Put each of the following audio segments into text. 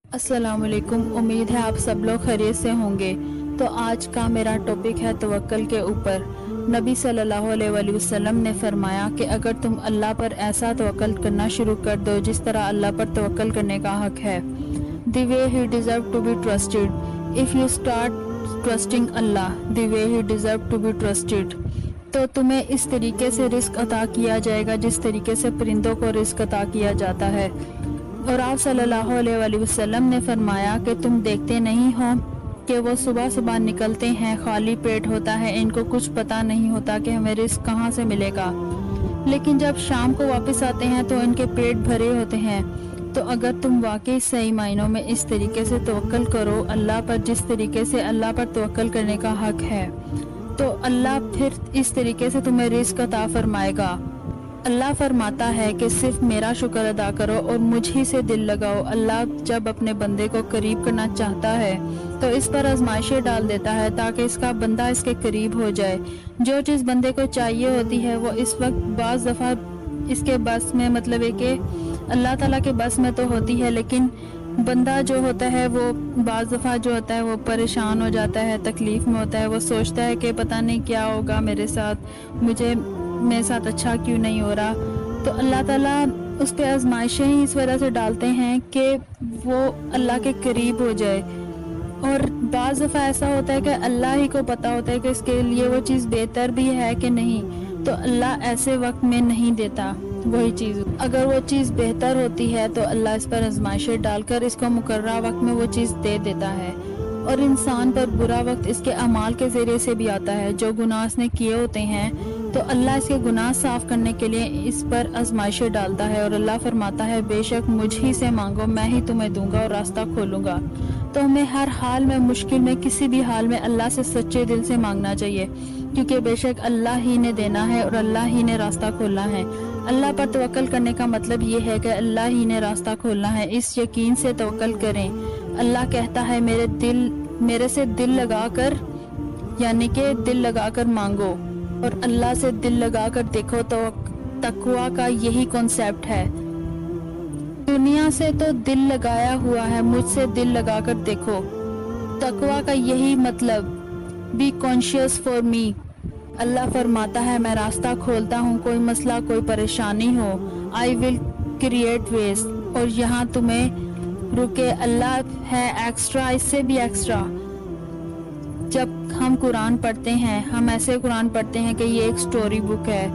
अस्सलाम वालेकुम। उम्मीद है आप सब लोग खैरियत से होंगे। तो आज का मेरा टॉपिक है तवक्कल के ऊपर। नबी सल्लल्लाहु अलैहि वसल्लम ने फरमाया कि अगर तुम अल्लाह पर ऐसा तवक्कल करना शुरू कर दो जिस तरह अल्लाह पर तवक्कल करने का हक है, the way he deserve to be trusted, if you start trusting Allah the way he deserve to be trusted, तो तुम्हें इस तरीके से रिस्क अता किया जाएगा जिस तरीके से परिंदों को रिस्क अता किया जाता है। और आप सल्लल्लाहु अलैहि वसल्लम ने फरमाया कि तुम देखते नहीं हो कि वो सुबह सुबह निकलते हैं, खाली पेट होता है, इनको कुछ पता नहीं होता कि हमें रिस्क कहाँ से मिलेगा, लेकिन जब शाम को वापस आते हैं तो इनके पेट भरे होते हैं। तो अगर तुम वाकई सही मायनों में इस तरीके से तवक्कल करो अल्लाह पर, जिस तरीके से अल्लाह पर तवक्कल करने का हक है, तो अल्लाह फिर इस तरीके से तुम्हें रिस्क अता फरमाएगा। अल्लाह फरमाता है कि सिर्फ मेरा शुक्र अदा करो और मुझ ही से दिल लगाओ। अल्लाह जब अपने बंदे को करीब करना चाहता है तो इस पर आजमाइशें डाल देता है ताकि इसका बंदा इसके करीब हो जाए। जो चीज़ बंदे को चाहिए होती है वो इस वक्त बाज़ दफ़ा इसके बस में, मतलब है कि अल्लाह ताला के बस में तो होती है, लेकिन बंदा जो होता है वो बाज़ दफ़ा जो होता है वो परेशान हो जाता है, तकलीफ़ में होता है, वो सोचता है कि पता नहीं क्या होगा मेरे साथ, मेरे साथ अच्छा क्यों नहीं हो रहा। तो अल्लाह ताला उस पर आजमाइशें ही इस वजह से डालते हैं कि वो अल्लाह के करीब हो जाए। और बाज़ दफ़ा ऐसा होता है कि अल्लाह ही को पता होता है कि इसके लिए वो चीज़ बेहतर भी है कि नहीं, तो अल्लाह ऐसे वक्त में नहीं देता वही चीज़। अगर वो चीज़ बेहतर होती है तो अल्लाह इस पर आजमाइशें डालकर इसको मुकर्रर वक्त में वो चीज़ दे देता है। और इंसान पर बुरा वक्त इसके अमाल के ज़रिए से भी आता है। जो गुनाह इसने किए होते हैं तो अल्लाह इसके गुनाह साफ करने के लिए इस पर आजमाइशें डालता है। और अल्लाह फरमाता है बेशक मुझ ही से मांगो, मैं ही तुम्हें दूंगा और रास्ता खोलूंगा। तो हमें हर हाल में, मुश्किल में, किसी भी हाल में अल्लाह से सच्चे दिल से मांगना चाहिए, क्योंकि बेशक अल्लाह ही ने देना है और अल्लाह ही ने रास्ता खोलना है। अल्लाह पर तवक्कल करने का मतलब ये है कि अल्लाह ही ने रास्ता खोलना है। इस यकीन से तवक्कल करें। अल्लाह कहता है मेरे से दिल लगाकर, यानी कि दिल लगाकर मांगो और अल्लाह से दिल लगाकर देखो। तो तकवा का यही कॉन्सेप्ट है। दुनिया से तो दिल लगाया हुआ है, मुझसे दिल लगाकर देखो। तकवा का यही मतलब, बी कॉन्शियस फॉर मी। अल्लाह फरमाता है मैं रास्ता खोलता हूँ, कोई मसला कोई परेशानी हो, आई विल क्रिएट वेज। और यहाँ तुम्हें रुके अल्लाह है एक्स्ट्रा, इससे भी एक्स्ट्रा। जब हम कुरान पढ़ते हैं, हम ऐसे कुरान पढ़ते हैं कि ये एक स्टोरी बुक है,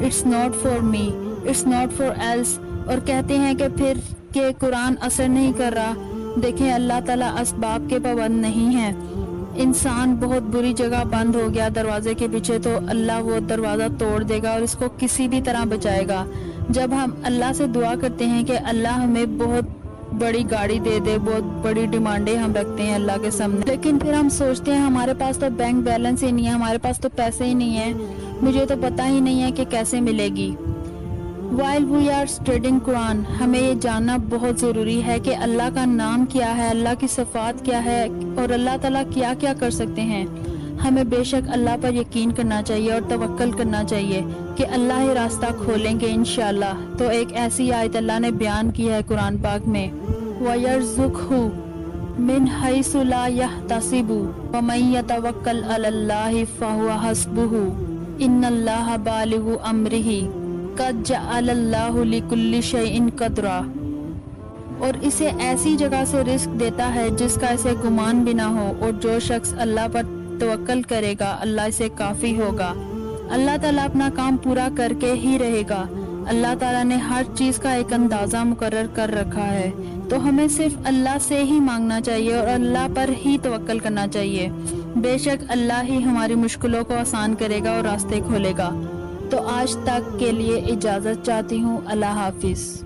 it's not for me, it's not for else, और कहते हैं कि फिर के कुरान असर नहीं कर रहा। देखें अल्लाह ताला असबाब के पाबंद नहीं है। इंसान बहुत बुरी जगह बंद हो गया दरवाजे के पीछे, तो अल्लाह वो दरवाज़ा तोड़ देगा और इसको किसी भी तरह बचाएगा। जब हम अल्लाह से दुआ करते हैं कि अल्लाह हमें बहुत बड़ी गाड़ी दे दे, बहुत बड़ी डिमांडें हम रखते हैं अल्लाह के सामने, लेकिन फिर हम सोचते हैं हमारे पास तो बैंक बैलेंस ही नहीं है, हमारे पास तो पैसे ही नहीं है, मुझे तो पता ही नहीं है कि कैसे मिलेगी। While we are studying Quran, हमें ये जानना बहुत ज़रूरी है कि अल्लाह का नाम क्या है, अल्लाह की सिफ़ात क्या है और अल्लाह ताला क्या क्या कर सकते हैं। हमें बेशक अल्लाह पर यकीन करना चाहिए और तवक्कल करना चाहिए कि अल्लाह ही रास्ता खोलेंगे इंशाअल्लाह। तो एक ऐसी आयत अल्लाह ने बयान की है कुरान पाक में, वयरज़ुक़हु मिन हैसु ला यहतसिबु वमन यतवक्कल अलल्लाहि फहुव हस्बुहु इन्नल्लाहा बालिगु अम्रिही कद जअलल्लाहु लिकुल्लि शैइन क़दरा। और इसे ऐसी जगह से रिस्क देता है जिसका इसे गुमान भी ना हो। और जो शख्स अल्लाह पर तवक्कल करेगा अल्लाह इसे काफ़ी होगा। अल्लाह ताला अपना काम पूरा करके ही रहेगा। अल्लाह ताला ने हर चीज़ का एक अंदाज़ा मुकर्रर कर रखा है। तो हमें सिर्फ अल्लाह से ही मांगना चाहिए और अल्लाह पर ही तवक्कल करना चाहिए। बेशक अल्लाह ही हमारी मुश्किलों को आसान करेगा और रास्ते खोलेगा। तो आज तक के लिए इजाज़त चाहती हूँ। अल्लाह हाफिज़।